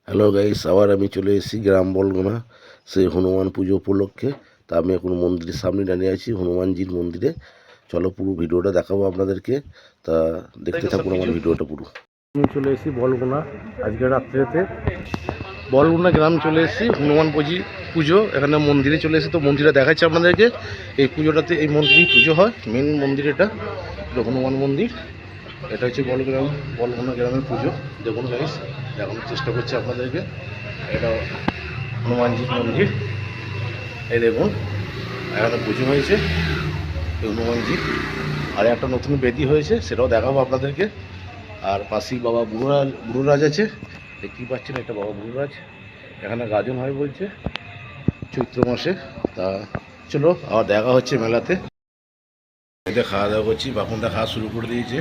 Hello guys, আবার আমি চলে এসেছি গ্রাম বলগুনা সেই হনুমান পুজো উপলক্ষে। তা আমি এখন মন্দিরের সামনে দাঁড়িয়ে আছি, হনুমানজির মন্দিরে। চলো পুরো ভিডিওটা দেখাবো আপনাদেরকে, তা দেখতে থাকুন আমার ভিডিওটা পুরো। আমি চলে এসেছি বলগুনা আজকে রাত্রেতে, বলগুনা গ্রাম চলে এসেছি হনুমান পুজো এখানে মন্দিরে চলে এসেছি। তো মন্দিরটা দেখাচ্ছি আপনাদেরকে। এই পুজোটাতে এই মন্দিরেই পুজো হয়, মেন মন্দির এটা হনুমান মন্দির। এটা হচ্ছে বলগুনা গ্রামের পুজো। দেখুন গাইস, দেখানোর চেষ্টা করছি আপনাদেরকে। এটা হনুমানজির মন্দির, এই দেখুন এখানে পুজো হয়েছে হনুমানজি। আর একটা নতুন বেদি হয়েছে, সেটাও দেখাবো আপনাদেরকে। আর পাশেই বাবা বুড়োরাজ আছে, দেখতেই পাচ্ছেন একটা বাবা বুড়োরাজ। এখানে গাজন হয় বলছে চৈত্র মাসে। তা চলো আবার দেখা হচ্ছে মেলাতে। এতে খাওয়া দাওয়া করছি, বাপনটা খাওয়া শুরু করে দিয়েছে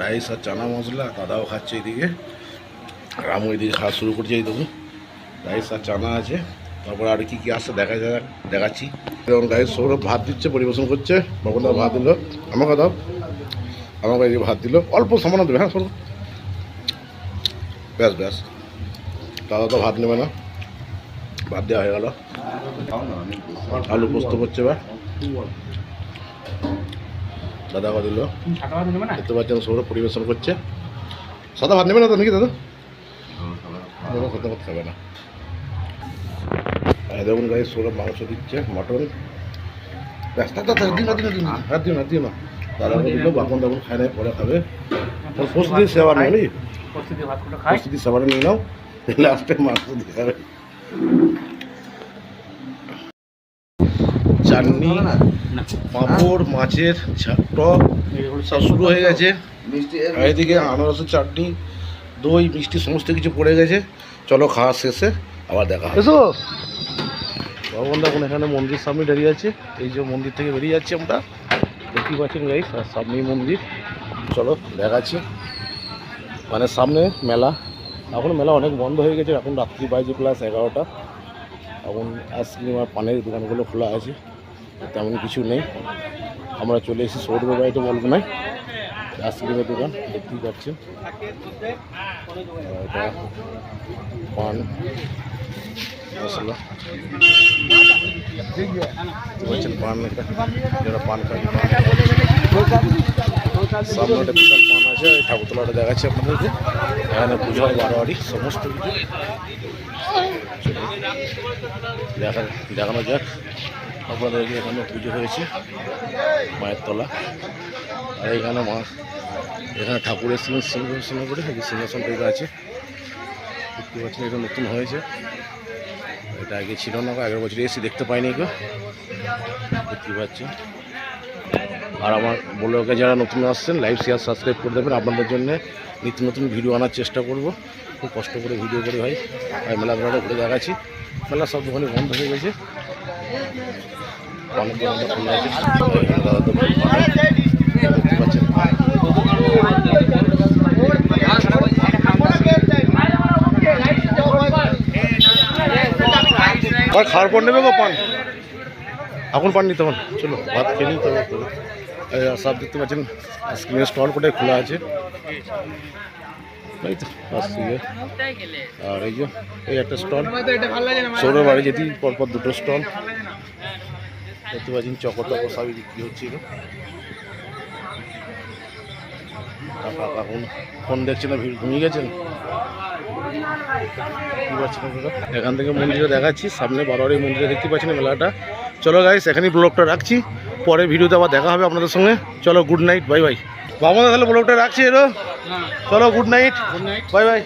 রাইস আর চানা মশলা। দাদাও খাচ্ছে এইদিকে, রামু এইদিকে খাওয়া শুরু করছে। এই দেখুন রাইস আর চানা আছে, তারপর আর কি আসছে দেখাচ্ছি। যেমন গাইস সৌরভ ভাত দিচ্ছে, পরিবেশন করছে। বাপনদা ভাত দিল, আমাকে দাও, আমাকে এই ভাত দিল, অল্প সামান্য দেবে। হ্যাঁ সৌরভ, ব্যাস দাদা তো ভাত নেবে না, ভাত দেওয়া হয়ে গেল। আলু পোস্ত করছে এবার, দাদাকে দিল। দেখতে পাচ্ছেন সৌরভ পরিবেশন করছে। সাদা ভাত নেবে না তো নাকি দাদা? সাদা ভাত খাবে না। দেখুন গাইস সৌরভ মাংস দিচ্ছে, মটন। ব্যাস দিও না দাদাকে দিল। বাপন দাবন খায় নাই, পরে খাবে। প্রস্তুতি সেবা নেই, প্রস্তুতি সেবাটা নিয়ে নাও, লাস্টে মাংস দিয়ে খাবে। চাটনি, পাঁপড়, মাছের টক সব শুরু হয়ে গেছে। এদিকে আনারসের চাটনি, দই, মিষ্টি সমস্ত কিছু পড়ে গেছে। চলো খাওয়া শেষে আবার দেখা এসো। ভগবান দেখুন এখানে মন্দির সামনে দাঁড়িয়ে আছে। এই যে মন্দির থেকে বেরিয়ে যাচ্ছি আমরা, দেখতেই পাচ্ছেন গাইস, আর সামনেই মন্দির। চলো দেখাচ্ছি। মানে সামনে মেলা, এখন মেলা অনেক বন্ধ হয়ে গেছে। এখন রাত্রি বাজে প্লাস 11টা। এখন আইসক্রিম আর পানের দোকানগুলো খোলা আছে, তেমন কিছু নেই। আমরা চলে এসেছি সৌরভের বাড়িতে বলবো নাই, আইসক্রিমের দোকান দেখতেই পাচ্ছেন। এটা পান মশলা বলছেন, পান একটা যারা পান খায়। সামনে একটা বিশাল পান আছে, এই ঠাকুরতলাটা দেখাচ্ছি আপনাদেরকে। এখানে পুজো হয় বারোয়ারি সমস্ত কিছু দেখানো যাক আপনাদেরকে। এখানে পুজো হয়েছে মায়ের তলা। আর এখানে এখানে ঠাকুর এসেছিলেন সিংহাসন করে, সিংহাসন টাইপের আছে দেখতে পাচ্ছেন। এটা নতুন হয়েছে, এটা আগে ছিল না, আগের বছর এসে দেখতে পাইনি কেউ, দেখতে পাচ্ছেন। আর আমার ব্লগে যারা নতুন আসছেন, লাইক শেয়ার সাবস্ক্রাইব করে দেবেন। আপনাদের জন্য নিত্য নতুন ভিডিও আনার চেষ্টা করব। খুব কষ্ট করে ভিডিও করি ভাই। আর মেলা ধরাটা ঘুরে দেখাচ্ছি। মেলা সব দোকানে বন্ধ হয়ে গেছে, অনেক দোকানটা খোলা আছে। দেখতে পাচ্ছেন আর খাওয়ার পর নেবে গো পান, এখন পান নিতে হবে। চলো ভাত খেয়ে নিই তবে। সব দেখতে পাচ্ছেন আইসক্রিমের স্টল কোটায় খোলা আছে, তাই তো আর এই যে এই একটা স্টল। সৌরভ বাড়ি যেতেই পরপর দুটো স্টল দেখতে পাচ্ছেন। চকোটক সবই বিক্রি হচ্ছিল। এখন ফোন দেখছেন না, ভিড় ঘুমিয়ে গেছেন কি পাচ্ছেন আপনারা। এখান থেকে মন্দিরে দেখাচ্ছি, সামনে বারোয়ারি মন্দিরে দেখতে পাচ্ছেন মেলাটা। চলো গাইস এখানেই ব্লগটা রাখছি, পরে ভিডিওতে আবার দেখা হবে আপনাদের সঙ্গে। চলো গুড নাইট, বাই বাই। বাবা তাহলে ব্লগটা রাখছি এরো। চলো গুড নাইট, বাই বাই।